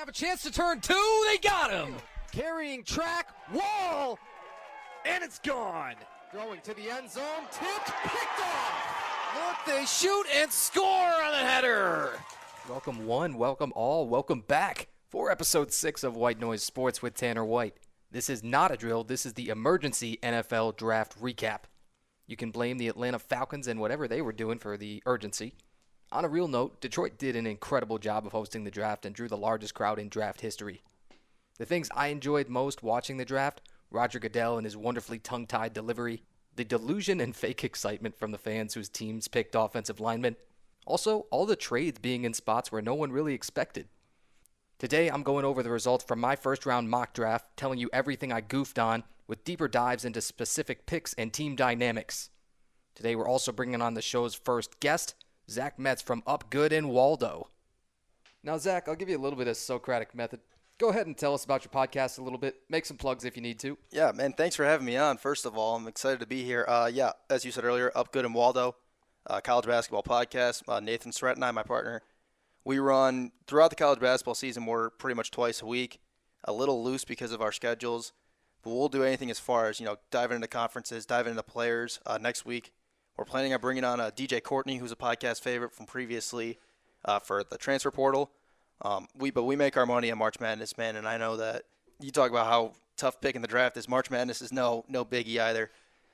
have a chance to turn two. They got him. Carrying track, wall, and it's gone. Throwing to the end zone, tipped, picked off. Look, they shoot and score on the header. Welcome one, welcome all, welcome back for episode 6 of White Noise Sports with Tanner White. This is not a drill, this is the emergency NFL draft recap. You can blame the Atlanta Falcons and whatever they were doing for the urgency. On a real note, Detroit did an incredible job of hosting the draft and drew the largest crowd in draft history. The things I enjoyed most watching the draft, Roger Goodell and his wonderfully tongue-tied delivery, the delusion and fake excitement from the fans whose teams picked offensive linemen, also all the trades being in spots where no one really expected. Today I'm going over the results from my first round mock draft, telling you everything I goofed on, with deeper dives into specific picks and team dynamics. Today we're also bringing on the show's first guest, Zach Metz from Up Good in Waldo. Now Zach, I'll give you a little bit of Socratic method. Go ahead and tell us about your podcast a little bit. Make some plugs if you need to. Yeah, man, thanks for having me on. First of all, I'm excited to be here. As you said earlier, Up Good in Waldo, college basketball podcast. Nathan Surratt and I, my partner, we run throughout the college basketball season. We're pretty much twice a week, a little loose because of our schedules, but we'll do anything as far as, diving into conferences, diving into players. Next week, we're planning on bringing on DJ Courtney, who's a podcast favorite from previously for the transfer portal. We make our money on March Madness, man, and I know that you talk about how tough picking the draft is. March Madness is no biggie either.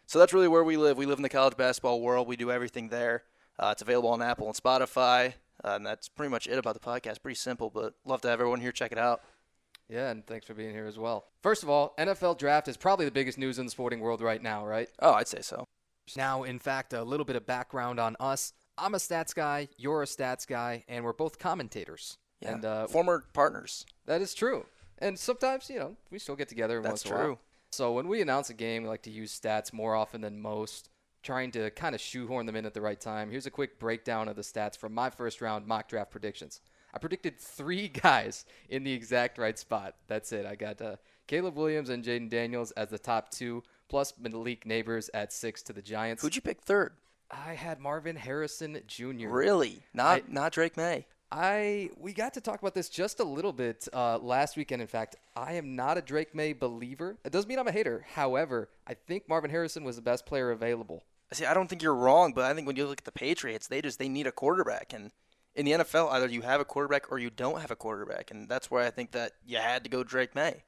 So that's really where we live. We live in the college basketball world. We do everything there. It's available on Apple and Spotify, and that's pretty much it about the podcast. Pretty simple, but love to have everyone here check it out. Yeah, and thanks for being here as well. First of all, NFL draft is probably the biggest news in the sporting world right now, right? Oh, I'd say so. Now, in fact, a little bit of background on us. I'm a stats guy, you're a stats guy, and we're both commentators. Yeah, and former partners. That is true. And sometimes, we still get together once in a while. That's true. So when we announce a game, we like to use stats more often than most, trying to kind of shoehorn them in at the right time. Here's a quick breakdown of the stats from my first round mock draft predictions. I predicted 3 guys in the exact right spot. That's it. I got Caleb Williams and Jaden Daniels as the top 2, plus Malik Neighbors at 6 to the Giants. Who'd you pick third? I had Marvin Harrison Jr. Really? Not Drake May? We got to talk about this just a little bit last weekend. In fact, I am not a Drake May believer. It doesn't mean I'm a hater. However, I think Marvin Harrison was the best player available. See, I don't think you're wrong, but I think when you look at the Patriots, they need a quarterback. And in the NFL, either you have a quarterback or you don't have a quarterback. And that's where I think that you had to go Drake May.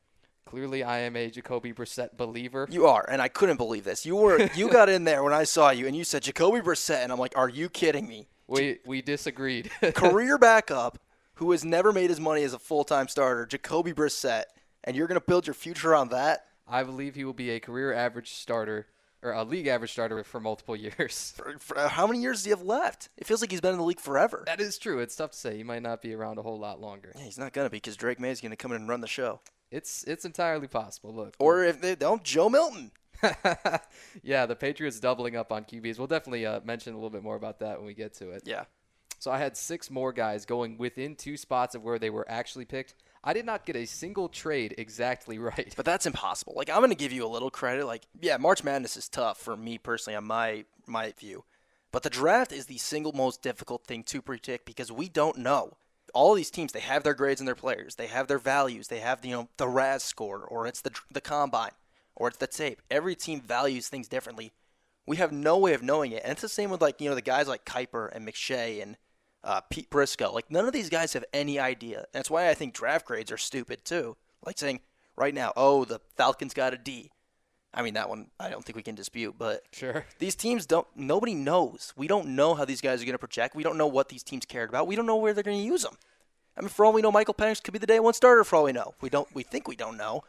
Clearly, I am a Jacoby Brissett believer. You are, and I couldn't believe this. You got in there when I saw you, and you said Jacoby Brissett, and I'm like, are you kidding me? We disagreed. Career backup who has never made his money as a full-time starter, Jacoby Brissett, and you're going to build your future on that? I believe he will be a career average starter, or a league average starter for multiple years. For how many years does he have left? It feels like he's been in the league forever. That is true. It's tough to say. He might not be around a whole lot longer. Yeah, he's not going to be because Drake May is going to come in and run the show. It's entirely possible. Look. Or if they don't, Joe Milton. Yeah, the Patriots doubling up on QBs. We'll definitely mention a little bit more about that when we get to it. Yeah. So I had 6 more guys going within 2 spots of where they were actually picked. I did not get a single trade exactly right. But that's impossible. Like, I'm going to give you a little credit. Like, yeah, March Madness is tough for me personally on my view. But the draft is the single most difficult thing to predict because we don't know. All these teams, they have their grades and their players. They have their values. They have, the RAS score, or it's the combine, or it's the tape. Every team values things differently. We have no way of knowing it. And it's the same with, the guys like Kuiper and McShay and Pete Briscoe. Like, none of these guys have any idea. And that's why I think draft grades are stupid, too. Like saying right now, the Falcons got a D. I mean, that one I don't think we can dispute. But sure, these teams nobody knows. We don't know how these guys are going to project. We don't know what these teams cared about. We don't know where they're going to use them. I mean, for all we know, Michael Penix could be the day one starter. For all we know, we think we don't know,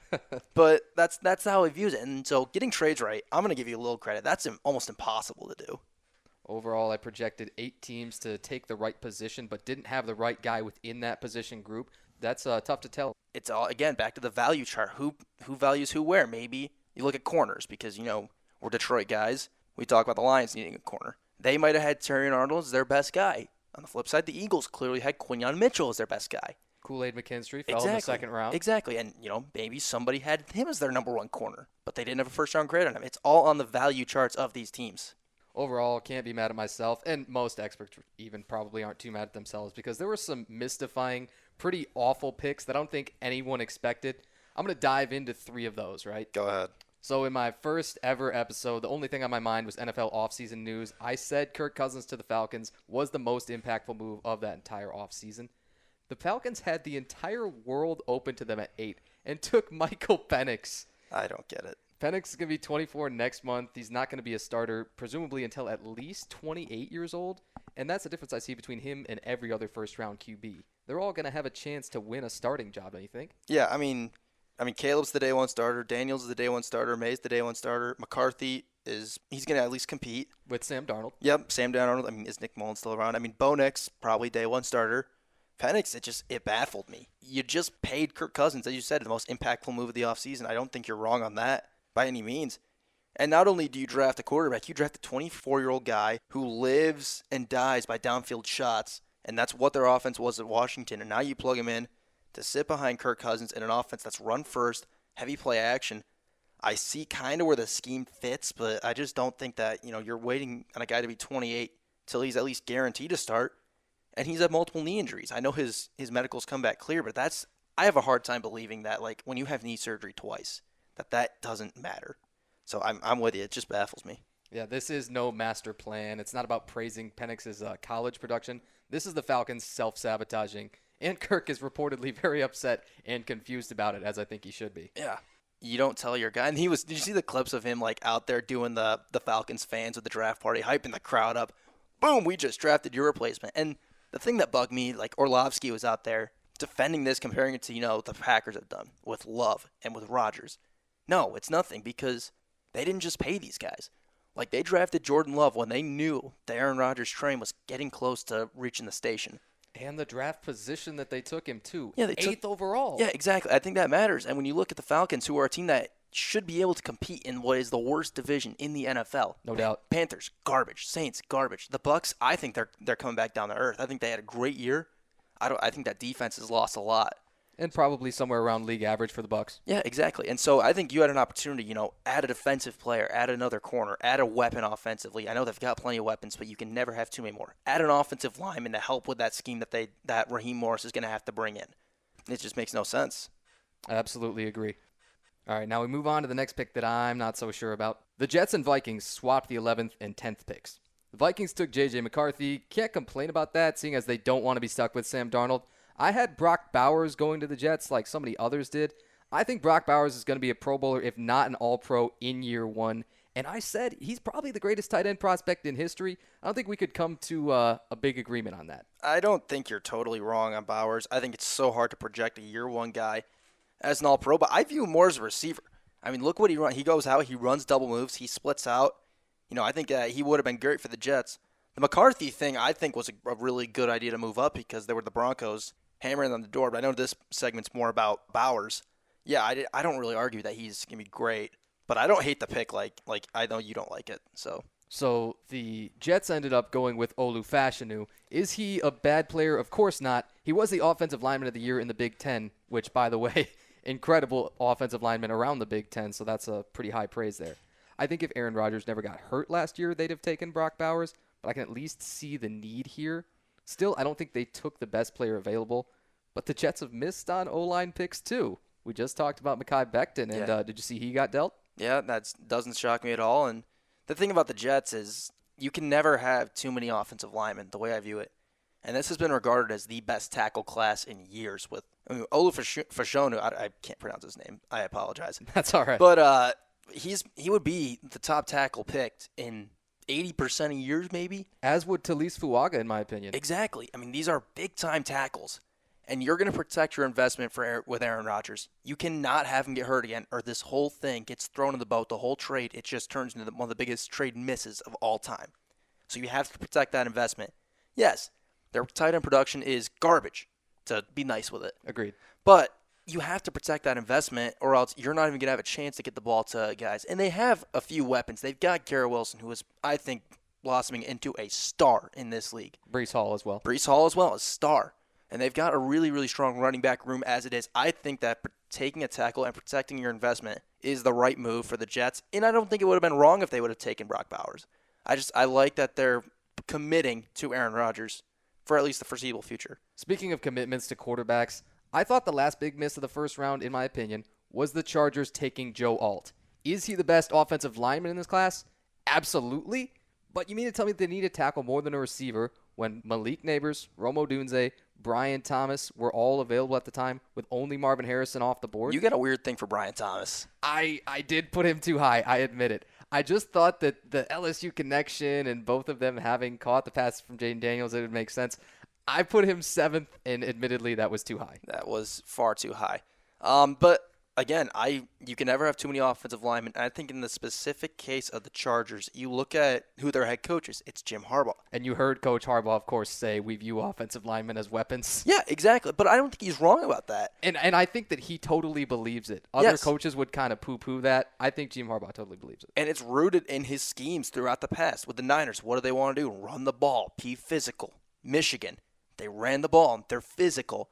but that's how we view it. And so, getting trades right, I'm going to give you a little credit. That's almost impossible to do. Overall, I projected 8 teams to take the right position, but didn't have the right guy within that position group. That's tough to tell. It's all again back to the value chart. Who values who where? Maybe you look at corners because we're Detroit guys. We talk about the Lions needing a corner. They might have had Terrion Arnold as their best guy. On the flip side, the Eagles clearly had Quinyon Mitchell as their best guy. Kool-Aid McKinstry fell in the second round. Exactly. And, maybe somebody had him as their number 1 corner, but they didn't have a first-round grade on him. It's all on the value charts of these teams. Overall, can't be mad at myself, and most experts even probably aren't too mad at themselves because there were some mystifying pretty awful picks that I don't think anyone expected. I'm going to dive into 3 of those, right? Go ahead. So in my first ever episode, the only thing on my mind was NFL offseason news. I said Kirk Cousins to the Falcons was the most impactful move of that entire offseason. The Falcons had the entire world open to them at 8 and took Michael Penix. I don't get it. Penix is going to be 24 next month. He's not going to be a starter, presumably until at least 28 years old. And that's the difference I see between him and every other first-round QB. They're all going to have a chance to win a starting job, don't you think? Yeah, I mean, Caleb's the day one starter. Daniels is the day one starter. May's the day one starter. McCarthy he's going to at least compete. With Sam Darnold. Yep, Sam Darnold. Is Nick Mullins still around? Bo Nix, probably day one starter. Penix, it baffled me. You just paid Kirk Cousins, as you said, the most impactful move of the offseason. I don't think you're wrong on that by any means. And not only do you draft a quarterback, you draft a 24-year-old guy who lives and dies by downfield shots, and that's what their offense was at Washington. And now you plug him in to sit behind Kirk Cousins in an offense that's run first, heavy play action. I see kind of where the scheme fits, but I just don't think that, you're waiting on a guy to be 28 till he's at least guaranteed to start. And he's had multiple knee injuries. I know his medicals come back clear, but I have a hard time believing that, like, when you have knee surgery twice, that doesn't matter. So I'm with you. It just baffles me. Yeah, this is no master plan. It's not about praising Penix's college production. This is the Falcons self-sabotaging, and Kirk is reportedly very upset and confused about it, as I think he should be. Yeah. You don't tell your guy. And did you see the clips of him, like, out there doing the Falcons fans with the draft party, hyping the crowd up? Boom, we just drafted your replacement. And the thing that bugged me, like, Orlovsky was out there defending this, comparing it to, the Packers have done with Love and with Rodgers. No, it's nothing, because they didn't just pay these guys. Like, they drafted Jordan Love when they knew the Aaron Rodgers train was getting close to reaching the station. And the draft position that they took him to. Yeah, they 8th overall. Yeah, exactly. I think that matters. And when you look at the Falcons, who are a team that should be able to compete in what is the worst division in the NFL. No doubt. Panthers, garbage. Saints, garbage. The Bucs, I think they're coming back down to earth. I think they had a great year. I think that defense has lost a lot. And probably somewhere around league average for the Bucs. Yeah, exactly. And so I think you had an opportunity, add a defensive player, add another corner, add a weapon offensively. I know they've got plenty of weapons, but you can never have too many more. Add an offensive lineman to help with that scheme that Raheem Morris is going to have to bring in. It just makes no sense. I absolutely agree. All right, now we move on to the next pick that I'm not so sure about. The Jets and Vikings swapped the 11th and 10th picks. The Vikings took J.J. McCarthy. Can't complain about that, seeing as they don't want to be stuck with Sam Darnold. I had Brock Bowers going to the Jets like so many others did. I think Brock Bowers is going to be a Pro Bowler, if not an All-Pro, in year one. And I said he's probably the greatest tight end prospect in history. I don't think we could come to a big agreement on that. I don't think you're totally wrong on Bowers. I think it's so hard to project a year one guy as an All-Pro, but I view him more as a receiver. Look what he runs. He goes out, he runs double moves, he splits out. I think he would have been great for the Jets. The McCarthy thing, I think, was a really good idea to move up because they were the Broncos hammering on the door. But I know this segment's more about Bowers. Yeah, I don't really argue that he's going to be great, but I don't hate the pick like I know you don't like it. So the Jets ended up going with Olu Fashanu. Is he a bad player? Of course not. He was the offensive lineman of the year in the Big Ten, which, by the way, incredible offensive lineman around the Big Ten, so that's a pretty high praise there. I think if Aaron Rodgers never got hurt last year, they'd have taken Brock Bowers, but I can at least see the need here. Still, I don't think they took the best player available, but the Jets have missed on O-line picks too. We just talked about Mekhi Becton, and did you see he got dealt? Yeah, that doesn't shock me at all. And the thing about the Jets is you can never have too many offensive linemen, the way I view it. And this has been regarded as the best tackle class in years with Olu Fashanu. I can't pronounce his name. I apologize. That's all right. But he would be the top tackle picked in 80% of years, maybe. As would Talise Fuaga, in my opinion. Exactly. These are big-time tackles. And you're going to protect your investment with Aaron Rodgers. You cannot have him get hurt again, or this whole thing gets thrown in the boat. The whole trade, it just turns into one of the biggest trade misses of all time. So you have to protect that investment. Yes, their tight end production is garbage, to be nice with it. Agreed. But you have to protect that investment, or else you're not even going to have a chance to get the ball to guys. And they have a few weapons. They've got Garrett Wilson, who is, I think, blossoming into a star in this league. Breece Hall as well. Breece Hall as well, a star. And they've got a really, really strong running back room as it is. I think that taking a tackle and protecting your investment is the right move for the Jets. And I don't think it would have been wrong if they would have taken Brock Bowers. I like that they're committing to Aaron Rodgers for at least the foreseeable future. Speaking of commitments to quarterbacks, I thought the last big miss of the first round, in my opinion, was the Chargers taking Joe Alt. Is he the best offensive lineman in this class? Absolutely. But you mean to tell me they need to tackle more than a receiver when Malik Neighbors, Rome Odunze, Brian Thomas were all available at the time with only Marvin Harrison off the board? You got a weird thing for Brian Thomas. I did put him too high, I admit it. I just thought that the LSU connection and both of them having caught the pass from Jaden Daniels, it would make sense. I put him 7th, and admittedly, that was too high. That was far too high. But again, you can never have too many offensive linemen. And I think in the specific case of the Chargers, you look at who their head coach is. It's Jim Harbaugh. And you heard Coach Harbaugh, of course, say we view offensive linemen as weapons. Yeah, exactly. But I don't think he's wrong about that. And I think that he totally believes it. Other coaches would kind of poo-poo that. I think Jim Harbaugh totally believes it. And it's rooted in his schemes throughout the past. With the Niners, what do they want to do? Run the ball, be physical. Michigan, they ran the ball. They're physical.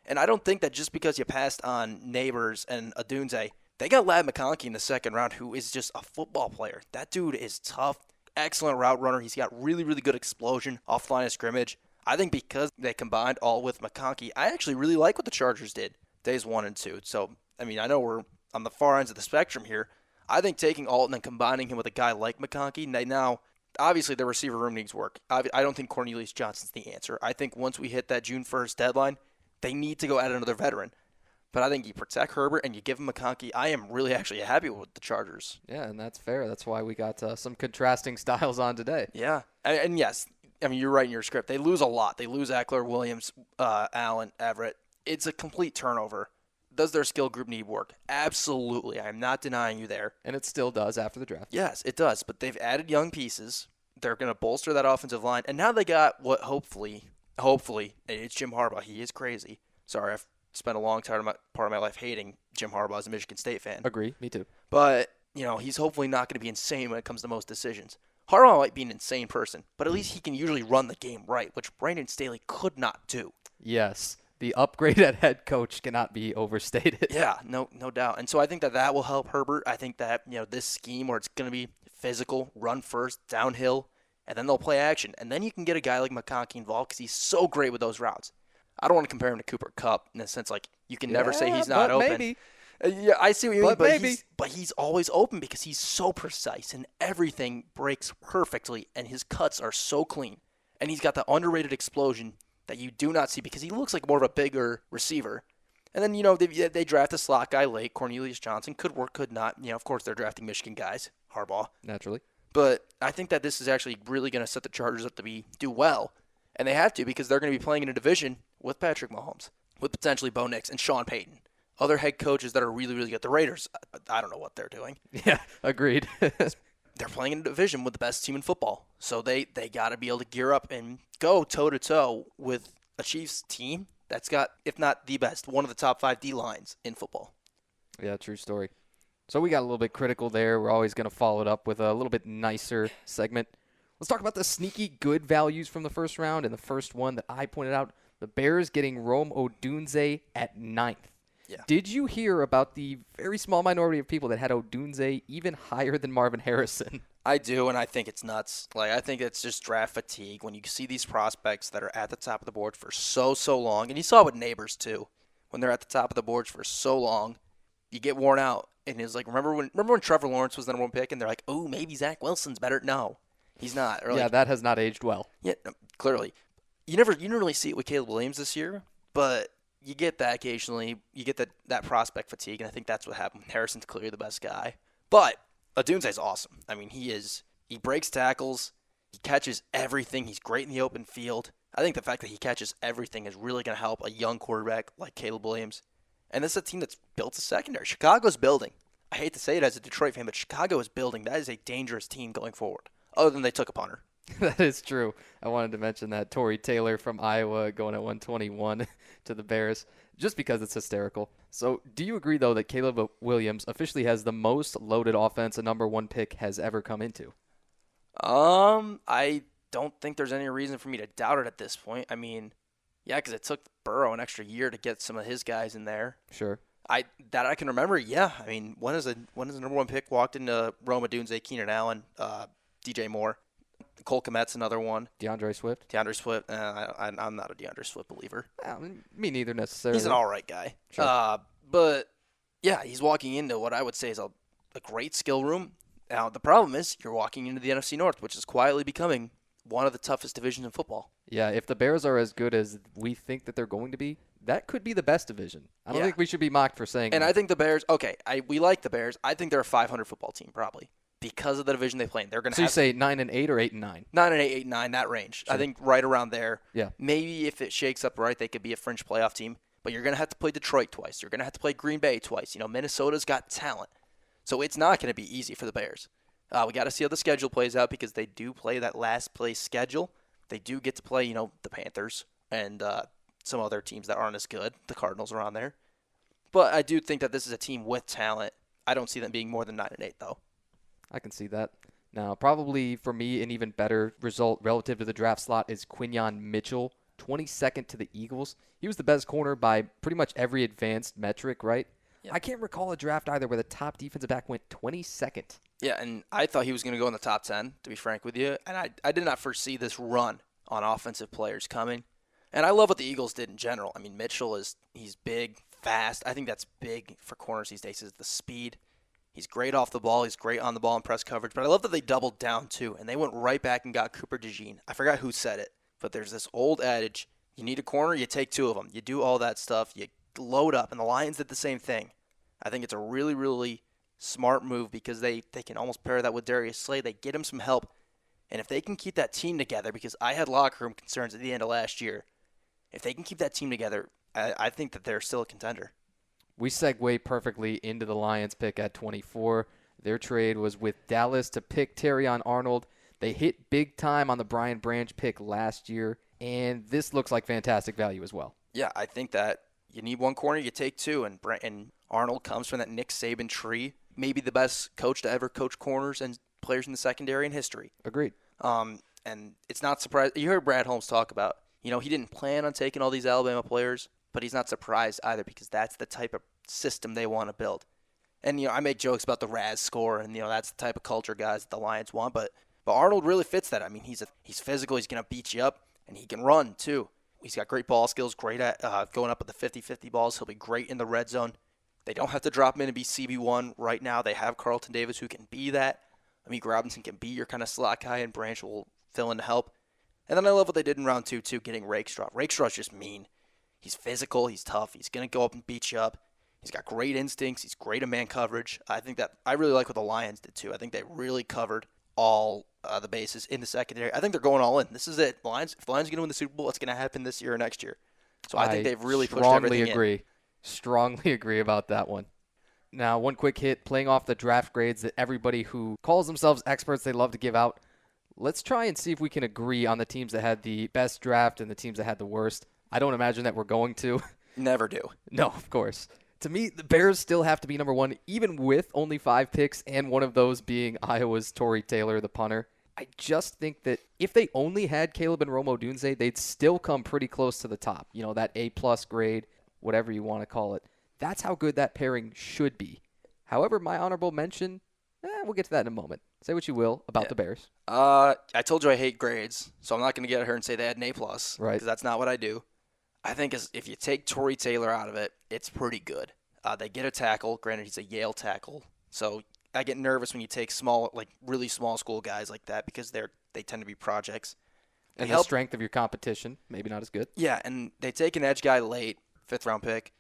And I don't think that just because you passed on Neighbors and Odunze, they got Ladd McConkey in the second round, who is just a football player. That dude is tough, excellent route runner. He's got really, really good explosion off the line of scrimmage. I think because they combined all with McConkey, I actually really like what the Chargers did days 1 and 2. So, I mean, I know we're on the far ends of the spectrum here. I think taking Alton and combining him with a guy like McConkey, now, obviously, the receiver room needs work. I don't think Cornelius Johnson's the answer. I think once we hit that June 1st deadline, they need to go add another veteran. But I think you protect Herbert and you give him McConkey. I am really actually happy with the Chargers. Yeah, and that's fair. That's why we got some contrasting styles on today. Yeah. And yes, I mean, you're right in your script. They lose a lot. They lose Eckler, Williams, Allen, Everett. It's a complete turnover. Does their skill group need work? Absolutely. I'm not denying you there. And it still does after the draft. Yes, it does. But they've added young pieces. They're going to bolster that offensive line. And now they got what hopefully, it's Jim Harbaugh. He is crazy. Sorry, I've spent a long part of my life hating Jim Harbaugh as a Michigan State fan. Agree, me too. But, he's hopefully not going to be insane when it comes to most decisions. Harbaugh might be an insane person, but at least he can usually run the game right, which Brandon Staley could not do. Yes, the upgrade at head coach cannot be overstated. Yeah, no doubt. And so I think that will help Herbert. I think that, this scheme where it's going to be physical, run first, downhill, and then they'll play action. And then you can get a guy like McConkey involved because he's so great with those routes. I don't want to compare him to Cooper Kupp in the sense you can never say he's not open. Maybe. Yeah, I see what you mean, but he's always open because he's so precise and everything breaks perfectly and his cuts are so clean. And he's got the underrated explosion that you do not see because he looks like more of a bigger receiver. And then, they draft a slot guy late. Cornelius Johnson could work, could not. Of course, they're drafting Michigan guys, Harbaugh. Naturally. But I think that this is actually really going to set the Chargers up to do well. And they have to because they're going to be playing in a division with Patrick Mahomes, with potentially Bo Nix and Sean Payton. Other head coaches that are really, really good. The Raiders, I don't know what they're doing. Yeah, agreed. They're playing in a division with the best team in football. So they got to be able to gear up and go toe-to-toe with a Chiefs team that's got, if not the best, one of the top 5 D-lines in football. Yeah, true story. So we got a little bit critical there. We're always going to follow it up with a little bit nicer segment. Let's talk about the sneaky good values from the first round. And the first one that I pointed out, the Bears getting Rome Odunze at 9th. Yeah. Did you hear about the very small minority of people that had Odunze even higher than Marvin Harrison? I do, and I think it's nuts. I think it's just draft fatigue when you see these prospects that are at the top of the board for so long. And you saw it with Neighbors, too. When they're at the top of the boards for so long, you get worn out. And it's like, remember when Trevor Lawrence was the number 1 pick, and they're like, oh, maybe Zach Wilson's better? No, he's not. Or that has not aged well. Yeah, no, clearly. You didn't really see it with Caleb Williams this year, but you get that occasionally. You get that prospect fatigue, and I think that's what happened. Harrison's clearly the best guy. But Odunze's awesome. I mean, he breaks tackles. He catches everything. He's great in the open field. I think the fact that he catches everything is really going to help a young quarterback like Caleb Williams. And this is a team that's built a secondary. Chicago's building. I hate to say it as a Detroit fan, but Chicago is building. That is a dangerous team going forward, other than they took a punter. That is true. I wanted to mention that Torrey Taylor from Iowa going at 121 to the Bears, just because it's hysterical. So do you agree, though, that Caleb Williams officially has the most loaded offense a number 1 pick has ever come into? I don't think there's any reason for me to doubt it at this point. I mean, yeah, because it took Burrow an extra year to get some of his guys in there. Sure. I can remember, yeah. I mean, when is the number 1 pick walked into Rome Odunze, Keenan Allen, DJ Moore? Cole Kmet's another one. DeAndre Swift. I'm not a DeAndre Swift believer. Me neither necessarily. He's an all right guy. Sure. But, yeah, he's walking into what I would say is a great skill room. Now, the problem is you're walking into the NFC North, which is quietly becoming one of the toughest divisions in football. Yeah, if the Bears are as good as we think that they're going to be, that could be the best division. I don't think we should be mocked for saying and that. I think the Bears, we like the Bears. I think they're a 500 football team probably because of the division they play in. They're going to So you say 9-8 or 8-9? 9-8, 8-9, that range. Sure. I think right around there. Yeah. Maybe if it shakes up right, they could be a fringe playoff team. But you're going to have to play Detroit twice. You're going to have to play Green Bay twice. Minnesota's got talent. So it's not going to be easy for the Bears. We got to see how the schedule plays out because they do play that last place schedule. They do get to play, the Panthers and some other teams that aren't as good. The Cardinals are on there. But I do think that this is a team with talent. I don't see them being more than 9-8, though. I can see that. Now, probably for me, an even better result relative to the draft slot is Quinyon Mitchell, 22nd to the Eagles. He was the best corner by pretty much every advanced metric, right? Yep. I can't recall a draft either where the top defensive back went 22nd. Yeah, and I thought he was going to go in the top 10, to be frank with you. And I did not foresee this run on offensive players coming. And I love what the Eagles did in general. I mean, Mitchell he's big, fast. I think that's big for corners these days is the speed. He's great off the ball. He's great on the ball in press coverage. But I love that they doubled down, too. And they went right back and got Cooper DeJean. I forgot who said it. But there's this old adage, you need a corner, you take two of them. You do all that stuff. You load up. And the Lions did the same thing. I think it's a really, really smart move because they can almost pair that with Darius Slay. They get him some help. And if they can keep that team together, because I had locker room concerns at the end of last year, if they can keep that team together, I think that they're still a contender. We segue perfectly into the Lions pick at 24. Their trade was with Dallas to pick Terrion Arnold. They hit big time on the Brian Branch pick last year, and this looks like fantastic value as well. Yeah, I think that you need one corner, you take two, and Arnold comes from that Nick Saban tree, maybe the best coach to ever coach corners and players in the secondary in history. Agreed. And it's not surprising. You heard Brad Holmes talk about, he didn't plan on taking all these Alabama players, but he's not surprised either because that's the type of system they want to build. And, I make jokes about the Raz score, and, that's the type of culture guys that the Lions want, but Arnold really fits that. I mean, he's physical, he's going to beat you up, and he can run, too. He's got great ball skills, great at going up with the 50-50 balls. He'll be great in the red zone. They don't have to drop him in and be CB1 right now. They have Carlton Davis who can be that. Amik Robinson can be your kind of slot guy, and Branch will fill in to help. And then I love what they did in round 2, too, getting Rakestraw. Rakestraw's just mean. He's physical. He's tough. He's going to go up and beat you up. He's got great instincts. He's great in man coverage. I really like what the Lions did, too. I think they really covered all the bases in the secondary. I think they're going all in. This is it. If the Lions are going to win the Super Bowl, it's going to happen this year or next year. So I think they've really pushed everything in. Strongly agree about that one. Now, one quick hit, playing off the draft grades that everybody who calls themselves experts, they love to give out. Let's try and see if we can agree on the teams that had the best draft and the teams that had the worst. I don't imagine that we're going to. Never do. No, of course. To me, the Bears still have to be number one, even with only 5 picks, and one of those being Iowa's Torrey Taylor, the punter. I just think that if they only had Caleb and Rome Odunze, they'd still come pretty close to the top. That A-plus grade, whatever you want to call it. That's how good that pairing should be. However, my honorable mention, we'll get to that in a moment. Say what you will about the Bears. I told you I hate grades, so I'm not going to get at her and say they had an A+. Right. Because that's not what I do. I think if you take Torrey Taylor out of it, it's pretty good. They get a tackle. Granted, he's a Yale tackle. So I get nervous when you take really small school guys like that because they tend to be projects. And the strength of your competition, maybe not as good. Yeah, and they take an edge guy late, 5th-round pick.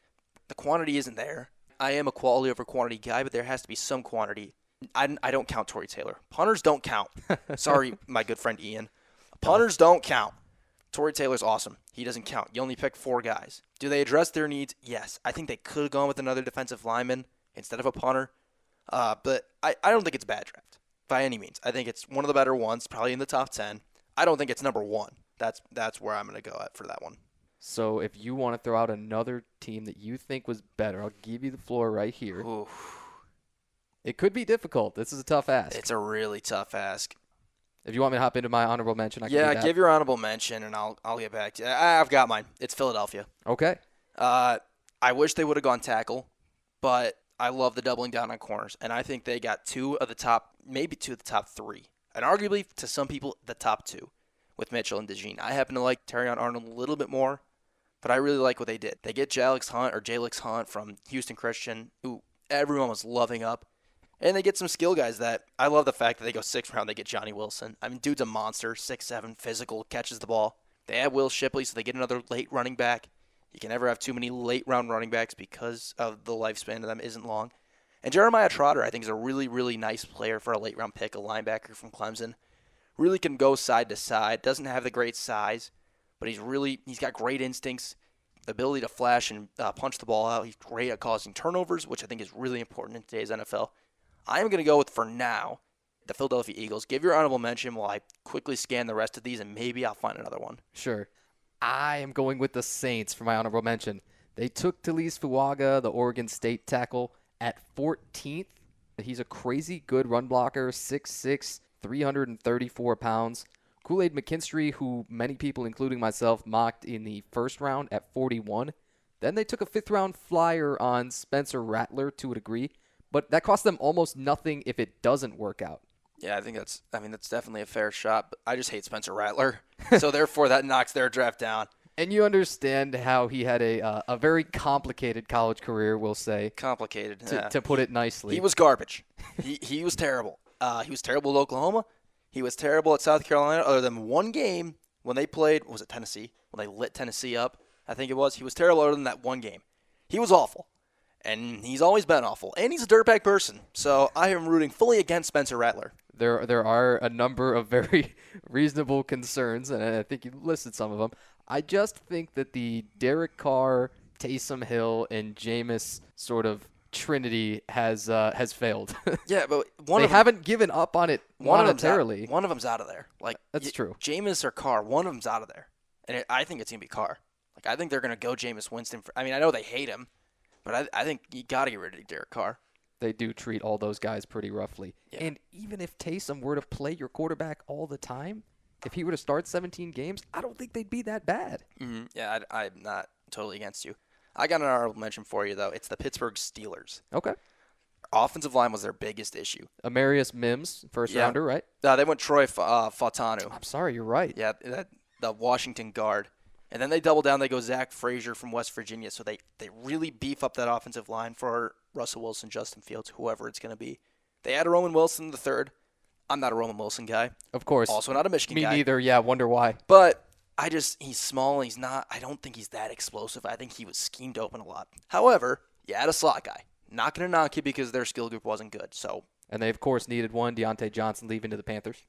The quantity isn't there. I am a quality over quantity guy, but there has to be some quantity. I don't count Torrey Taylor. Punters don't count. Sorry, my good friend Ian. Punters don't count. Torrey Taylor's awesome. He doesn't count. You only pick 4 guys. Do they address their needs? Yes. I think they could have gone with another defensive lineman instead of a punter. But I don't think it's a bad draft by any means. I think it's one of the better ones, probably in the top 10. I don't think it's number 1. That's where I'm going to go at for that one. So if you want to throw out another team that you think was better, I'll give you the floor right here. Oof. It could be difficult. This is a tough ask. It's a really tough ask. If you want me to hop into my honorable mention, I can do that. Yeah, give your honorable mention, and I'll get back to you. I've got mine. It's Philadelphia. Okay. I wish they would have gone tackle, but I love the doubling down on corners, and I think they got maybe two of the top 3 and arguably to some people the top two with Mitchell and DeJean. I happen to like Terrion Arnold a little bit more, but I really like what they did. They get Jalix Hunt from Houston Christian, who everyone was loving up. And they get some skill guys that I love the fact that they go 6th round. They get Johnny Wilson. I mean, dude's a monster, 6'7", physical, catches the ball. They have Will Shipley, so they get another late running back. You can never have too many late round running backs because of the lifespan of them isn't long. And Jeremiah Trotter, I think, is a really, really nice player for a late round pick, a linebacker from Clemson. Really can go side to side. Doesn't have the great size, but he's got great instincts, the ability to flash and punch the ball out. He's great at causing turnovers, which I think is really important in today's NFL. I am going to go with, for now, the Philadelphia Eagles. Give your honorable mention while I quickly scan the rest of these, and maybe I'll find another one. Sure. I am going with the Saints for my honorable mention. They took Talise Fuaga, the Oregon State tackle, at 14th. He's a crazy good run blocker, 6'6", 334 pounds. Kool-Aid McKinstry, who many people, including myself, mocked in the first round at 41. Then they took a 5th-round flyer on Spencer Rattler to a degree, but that cost them almost nothing if it doesn't work out. Yeah, I think that's definitely a fair shot, but I just hate Spencer Rattler. So therefore that knocks their draft down. And you understand how he had a very complicated college career, we'll say. Complicated, to put it nicely. He was garbage. He was terrible. He was terrible at Oklahoma. He was terrible at South Carolina, other than one game when they played, was it Tennessee? When they lit Tennessee up, I think it was. He was terrible other than that one game. He was awful. And he's always been awful. And he's a dirtbag person. So I am rooting fully against Spencer Rattler. There are a number of very reasonable concerns, and I think you listed some of them. I just think that the Derek Carr, Taysom Hill, and Jameis sort of trinity has failed. Yeah, but they haven't given up on it monetarily. One of them's out of there. That's true. Jameis or Carr, one of them's out of there. And I think it's going to be Carr. I think they're going to go Jameis Winston. I know they hate him, but I think you got to get rid of Derek Carr. They do treat all those guys pretty roughly. Yeah. And even if Taysom were to play your quarterback all the time, if he were to start 17 games, I don't think they'd be that bad. Mm-hmm. Yeah, I'm not totally against you. I got an honorable mention for you, though. It's the Pittsburgh Steelers. Okay. Offensive line was their biggest issue. Amarius Mims, first rounder, right? They went Troy Fautanu. I'm sorry, you're right. Yeah, the Washington guard. And then they double down. They go Zach Frazier from West Virginia. So they really beef up that offensive line for Russell Wilson, Justin Fields, whoever it's going to I They add Roman Wilson the third. I'm not a Roman Wilson guy. Of course. Also not a Michigan guy. Me neither. Yeah, wonder why. But he's small. He's not. I don't think he's that explosive. I think he was schemed open a lot. However, you add a slot guy. Not going to knock you because their skill group wasn't good. And they, of course, needed one. Deontay Johnson leaving to the Panthers.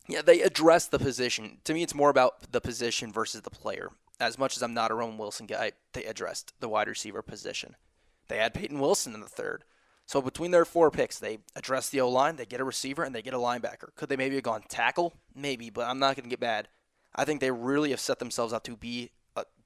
Yeah, they addressed the position. To me, it's more about the position versus the player. As much as I'm not a Roman Wilson guy, they addressed the wide receiver position. They had Peyton Wilson in the third. So between their 4 picks, they address the O-line, they get a receiver, and they get a linebacker. Could they maybe have gone tackle? Maybe, but I'm not going to get mad. I think they really have set themselves up to be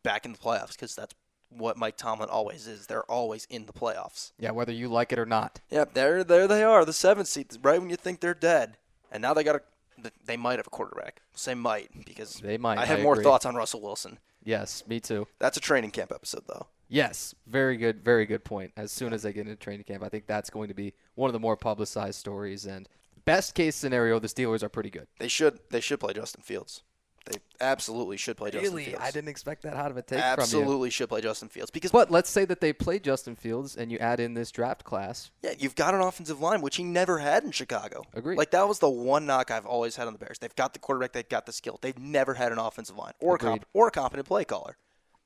back in the playoffs because that's what Mike Tomlin always is. They're always in the playoffs. Yeah, whether you like it or not. Yeah, there they are, the 7th seed, right when you think they're dead. And now they might have a quarterback. Say might because they might. I have more thoughts on Russell Wilson. Yes, me too. That's a training camp episode, though. Yes, very good point. As soon as they get into training camp, I think that's going to be one of the more publicized stories. And best case scenario, the Steelers are pretty good. They should play Justin Fields. They absolutely should play Justin Fields. Really? I didn't expect that out of a take Absolutely should play Justin Fields. But let's say that they play Justin Fields and you add in this draft class. Yeah, you've got an offensive line, which he never had in Chicago. Agreed. That was the one knock I've always had on the Bears. They've got the quarterback, they've got the skill. They've never had an offensive line or a competent play caller.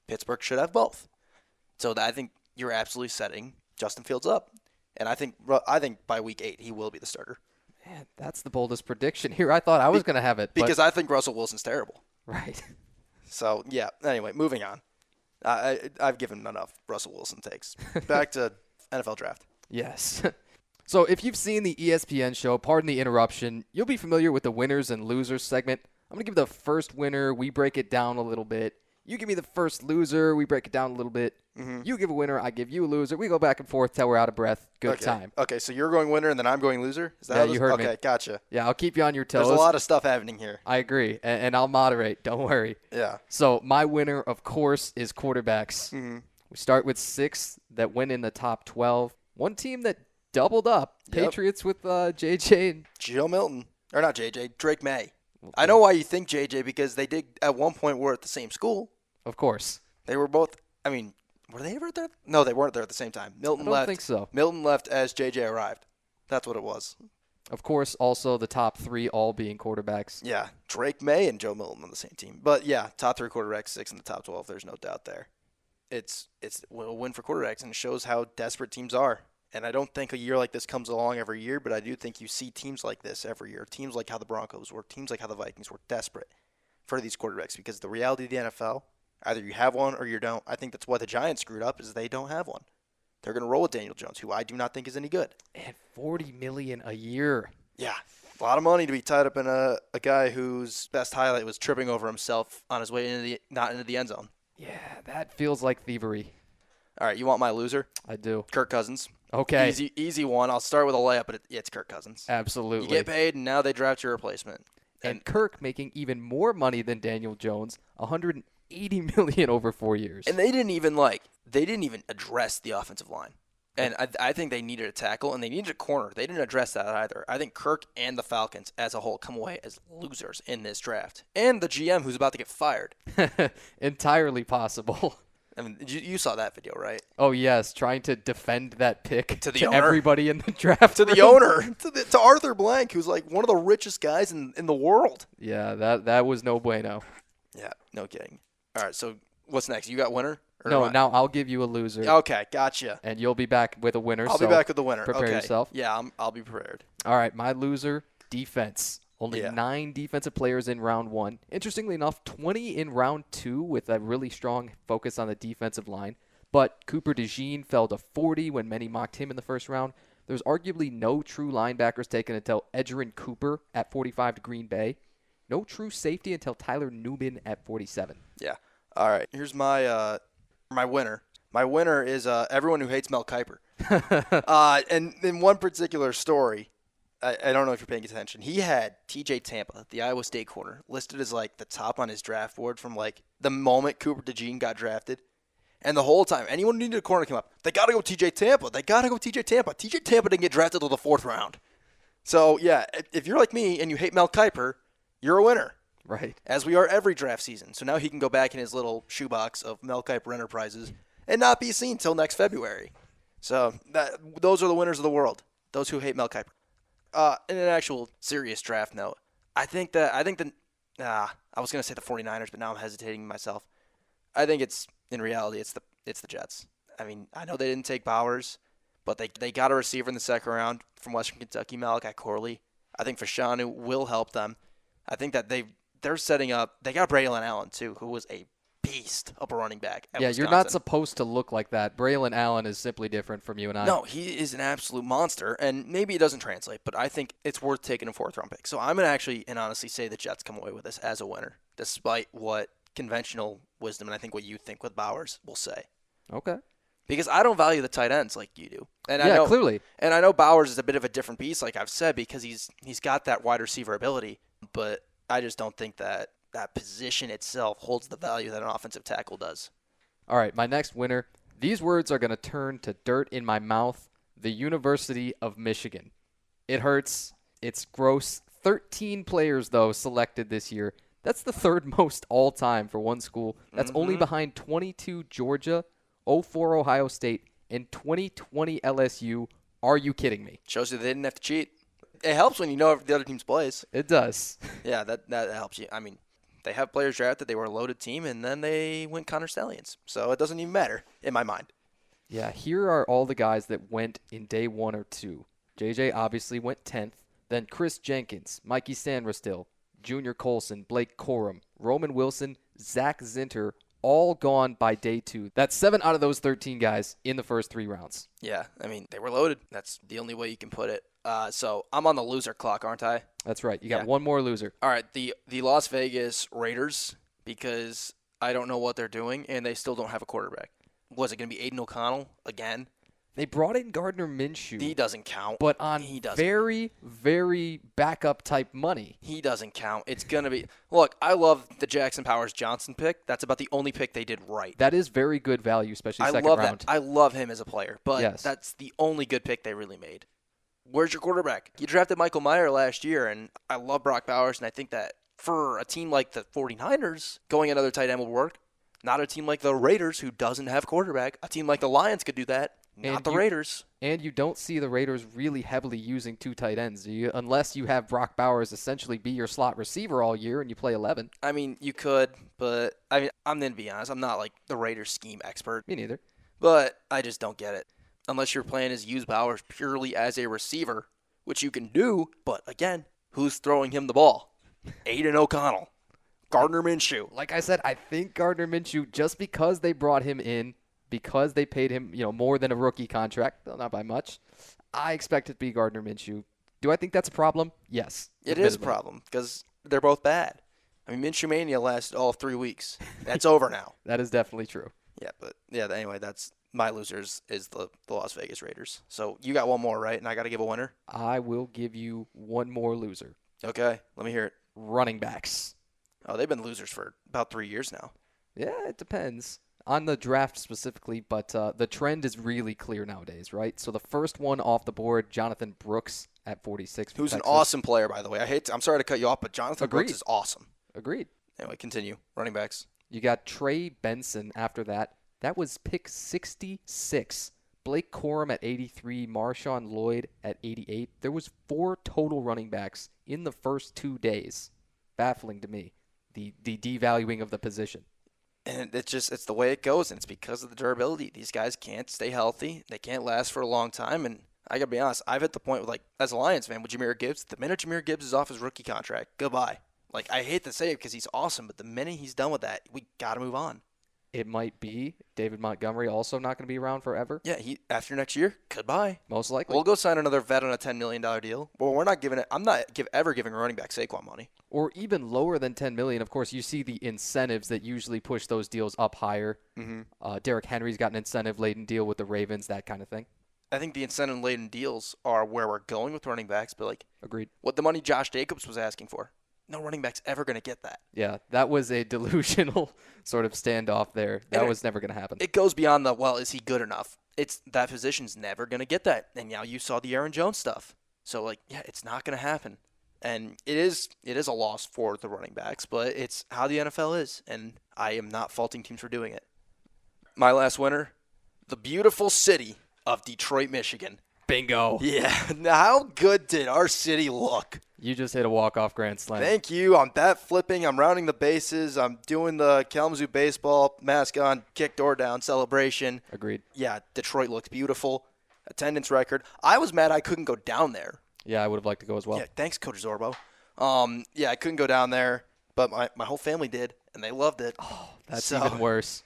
Pittsburgh should have both. So I think you're absolutely setting Justin Fields up. And I think by week 8, he will be the starter. Man, that's the boldest prediction here. I thought I was going to have it. Because I think Russell Wilson's terrible. Right. So, yeah. Anyway, moving on. I've given enough Russell Wilson takes. Back to NFL draft. Yes. So if you've seen the ESPN show, pardon the interruption, you'll be familiar with the winners and losers segment. I'm going to give the first winner. We break it down a little bit. You give me the first loser. We break it down a little bit. Mm-hmm. You give a winner. I give you a loser. We go back and forth till we're out of breath. Good time. Okay, so you're going winner and then I'm going loser? Is that how you heard me. Okay, gotcha. Yeah, I'll keep you on your toes. There's a lot of stuff happening here. I agree, and I'll moderate. Don't worry. Yeah. So my winner, of course, is quarterbacks. Mm-hmm. We start with 6 that went in the top 12. One team that doubled up. Patriots with JJ and Joe Milton. Or not JJ, Drake May. I know why you think JJ, because they did at one point were at the same school. Of course. They were both, I mean, were they ever there? No, they weren't there at the same time. Milton left. I don't think so. Milton left as JJ arrived. That's what it was. Of course, also the top 3 all being quarterbacks. Yeah, Drake May and Joe Milton on the same team. But yeah, top 3 quarterbacks, 6 in the top 12. There's no doubt there. It's a win for quarterbacks, and it shows how desperate teams are. And I don't think a year like this comes along every year, but I do think you see teams like this every year. Teams like how the Broncos were, teams like how the Vikings were desperate for these quarterbacks, because the reality of the NFL, either you have one or you don't. I think that's why the Giants screwed up, is they don't have one. They're going to roll with Daniel Jones, who I do not think is any good. And $40 million a year. Yeah, a lot of money to be tied up in a guy whose best highlight was tripping over himself on his way not into the end zone. Yeah, that feels like thievery. All right, you want my loser? I do. Kirk Cousins. Okay. Easy one. I'll start with a layup, but it's Kirk Cousins. Absolutely. You get paid, and now they draft your replacement. And Kirk making even more money than Daniel Jones, $180 million over 4 years. And they didn't even address the offensive line. And I think they needed a tackle, and they needed a corner. They didn't address that either. I think Kirk and the Falcons as a whole come away as losers in this draft. And the GM, who's about to get fired. Entirely possible. I mean, you saw that video, right? Oh, yes, trying to defend that pick to everybody in the draft to the owner, to Arthur Blank, who's like one of the richest guys in the world. Yeah, that was no bueno. Yeah, no kidding. All right, so what's next? You got winner? No, now I'll give you a loser. Okay, gotcha. And you'll be back with a winner. I'll be back with the winner. Prepare yourself. Yeah, I'll be prepared. All right, my loser, defense. Only 9 defensive players in round 1. Interestingly enough, 20 in round 2 with a really strong focus on the defensive line. But Cooper DeJean fell to 40 when many mocked him in the first round. There's arguably no true linebackers taken until Edgerrin Cooper at 45 to Green Bay. No true safety until Tyler Newman at 47. Yeah. All right. Here's my winner. My winner is everyone who hates Mel Kiper. And in one particular story, I don't know if you're paying attention, he had TJ Tampa, the Iowa State corner, listed as like the top on his draft board from like the moment Cooper DeJean got drafted. And the whole time, anyone who needed a corner came up, they got to go TJ Tampa. TJ Tampa didn't get drafted till the 4th round. So, yeah, if you're like me and you hate Mel Kiper, you're a winner. Right. As we are every draft season. So now he can go back in his little shoebox of Mel Kiper Enterprises and not be seen till next February. So those are the winners of the world, those who hate Mel Kiper. In an actual serious draft note, I was going to say the 49ers, but now I'm hesitating myself. I think in reality, it's the Jets. I mean, I know they didn't take Bowers, but they got a receiver in the second round from Western Kentucky, Malachi Corley. I think Fashanu will help them. I think that they're setting up. They got Braylon Allen too, who was a beast of a running back. Yeah, Wisconsin. You're not supposed to look like that. Braylon Allen is simply different from you and I. No, he is an absolute monster, and maybe it doesn't translate, but I think it's worth taking a 4th round pick. So I'm going to actually and honestly say the Jets come away with this as a winner, despite what conventional wisdom and I think what you think with Bowers will say. Okay. Because I don't value the tight ends like you do. And yeah, clearly. And I know Bowers is a bit of a different beast, like I've said, because he's got that wide receiver ability, but I just don't think that position itself holds the value that an offensive tackle does. All right, my next winner. These words are going to turn to dirt in my mouth. The University of Michigan. It hurts. It's gross. 13 players, though, selected this year. That's the 3rd most all-time for one school. That's only behind 22 Georgia, 04 Ohio State, and 2020 LSU. Are you kidding me? Shows you they didn't have to cheat. It helps when you know the other team's plays. It does. Yeah, that helps you. I mean, they have players drafted. They were a loaded team, and then they went Connor Stallions. So it doesn't even matter in my mind. Yeah, here are all the guys that went in day 1 or 2. JJ obviously went 10th. Then Chris Jenkins, Mikey Sandra-Still, Junior Colson, Blake Corum, Roman Wilson, Zach Zinter, all gone by day 2. That's 7 out of those 13 guys in the first 3 rounds. Yeah, I mean, they were loaded. That's the only way you can put it. So I'm on the loser clock, aren't I? That's right. You got one more loser. All right, the Las Vegas Raiders, because I don't know what they're doing, and they still don't have a quarterback. Was it going to be Aiden O'Connell again? They brought in Gardner Minshew. He doesn't count. But on very, very backup type money. He doesn't count. It's going to be – look, I love the Jackson Powers-Johnson pick. That's about the only pick they did right. That is very good value, especially second round. I love him as a player, but that's the only good pick they really made. Where's your quarterback? You drafted Michael Mayer last year, and I love Brock Bowers, and I think that for a team like the 49ers, going another tight end will work. Not a team like the Raiders, who doesn't have quarterback. A team like the Lions could do that. Not the Raiders. And you don't see the Raiders really heavily using 2 tight ends, unless you have Brock Bowers essentially be your slot receiver all year and you play 11. I mean, you could, but I'm going to be honest. I'm not like the Raiders scheme expert. Me neither. But I just don't get it. Unless your plan is use Bowers purely as a receiver, which you can do, but again, who's throwing him the ball? Aiden O'Connell. Gardner Minshew. Like I said, I think Gardner Minshew, just because they brought him in, because they paid him, more than a rookie contract, though not by much, I expect it to be Gardner Minshew. Do I think that's a problem? Yes. It is a problem because they're both bad. I mean, Minshew Mania lasted all of 3 weeks. That's over now. That is definitely true. Yeah, anyway, that's my losers is the Las Vegas Raiders. So you got one more, right? And I got to give a winner? I will give you one more loser. Okay, let me hear it. Running backs. Oh, they've been losers for about 3 years now. Yeah, it depends on the draft specifically, but the trend is really clear nowadays, right? So the first one off the board, Jonathan Brooks at 46. Who's an awesome player, by the way. I'm sorry to cut you off, but Jonathan Brooks is awesome. Agreed. Anyway, continue. Running backs. You got Trey Benson after that. That was pick 66. Blake Corum at 83, Marshawn Lloyd at 88. There was 4 total running backs in the first 2 days. Baffling to me, the devaluing of the position. And it's the way it goes, and it's because of the durability. These guys can't stay healthy. They can't last for a long time, and I got to be honest, I've hit the point with, like, as a Lions fan with Jahmyr Gibbs, the minute Jahmyr Gibbs is off his rookie contract, goodbye. Like, I hate to say it because he's awesome, but the minute he's done with that, we got to move on. It might be David Montgomery also not going to be around forever. Yeah, after next year, goodbye. Most likely. We'll go sign another vet on a $10 million deal. Well, we're not giving it. I'm not ever giving a running back Saquon money. Or even lower than $10 million. Of course, you see the incentives that usually push those deals up higher. Mm-hmm. Derrick Henry's got an incentive-laden deal with the Ravens, that kind of thing. I think the incentive-laden deals are where we're going with running backs, but like, agreed. What the money Josh Jacobs was asking for. No running back's ever going to get that. Yeah, that was a delusional sort of standoff there. That was never going to happen. It goes beyond is he good enough? It's that position's never going to get that. And now you saw the Aaron Jones stuff. So, it's not going to happen. And it is a loss for the running backs, but it's how the NFL is. And I am not faulting teams for doing it. My last winner, the beautiful city of Detroit, Michigan. Bingo. Yeah. Now, how good did our city look? You just hit a walk-off grand slam. Thank you. I'm bat flipping. I'm rounding the bases. I'm doing the Kalamazoo baseball mask on, kick door down celebration. Agreed. Yeah, Detroit looked beautiful. Attendance record. I was mad I couldn't go down there. Yeah, I would have liked to go as well. Yeah, thanks, Coach Zorbo. I couldn't go down there, but my whole family did, and they loved it. Oh, that's even worse.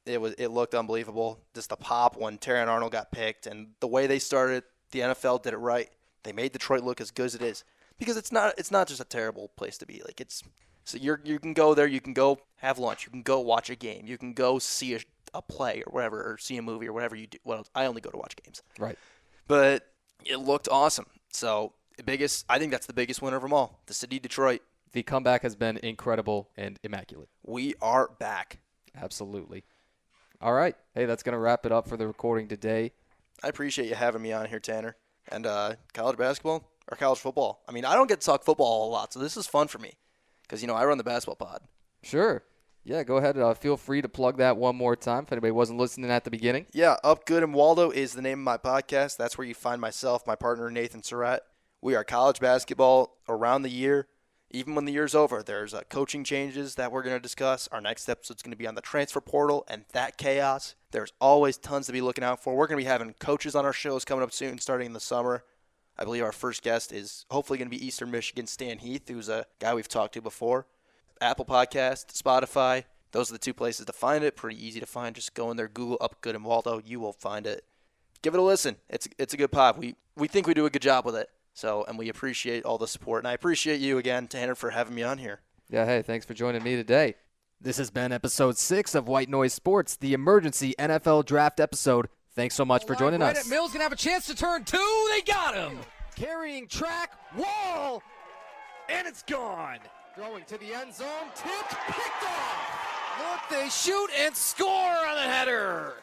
It looked unbelievable. Just the pop when Terran Arnold got picked, and the way they started, the NFL did it right. They made Detroit look as good as it is. Because it's not just a terrible place to be. So you can go there, you can go have lunch, you can go watch a game, you can go see a play or whatever, or see a movie or whatever you do. Well, I only go to watch games. Right. But it looked awesome. So I think that's the biggest winner of them all. The city of Detroit. The comeback has been incredible and immaculate. We are back. Absolutely. All right. Hey, that's going to wrap it up for the recording today. I appreciate you having me on here, Tanner. And college basketball. Or college football. I mean, I don't get to talk football a lot, so this is fun for me because, I run the basketball pod. Sure. Yeah, go ahead. Feel free to plug that one more time if anybody wasn't listening at the beginning. Yeah, Up Good and Waldo is the name of my podcast. That's where you find myself, my partner, Nathan Surratt. We are college basketball around the year. Even when the year's over, there's coaching changes that we're going to discuss. Our next episode's going to be on the transfer portal and that chaos. There's always tons to be looking out for. We're going to be having coaches on our shows coming up soon, starting in the summer. I believe our first guest is hopefully going to be Eastern Michigan Stan Heath, who's a guy we've talked to before. Apple Podcast, Spotify, those are the 2 places to find it. Pretty easy to find. Just go in there, Google Up Good and Waldo. You will find it. Give it a listen. It's a good pod. We think we do a good job with it. And we appreciate all the support. And I appreciate you again, Tanner, for having me on here. Yeah, hey, thanks for joining me today. This has been episode 6 of White Noise Sports, the emergency NFL draft episode. Thanks so much for joining us. At Mills gonna have a chance to turn 2. They got him. Carrying track, wall, and it's gone. Throwing to the end zone, tipped, picked off. Look, they shoot and score on the header.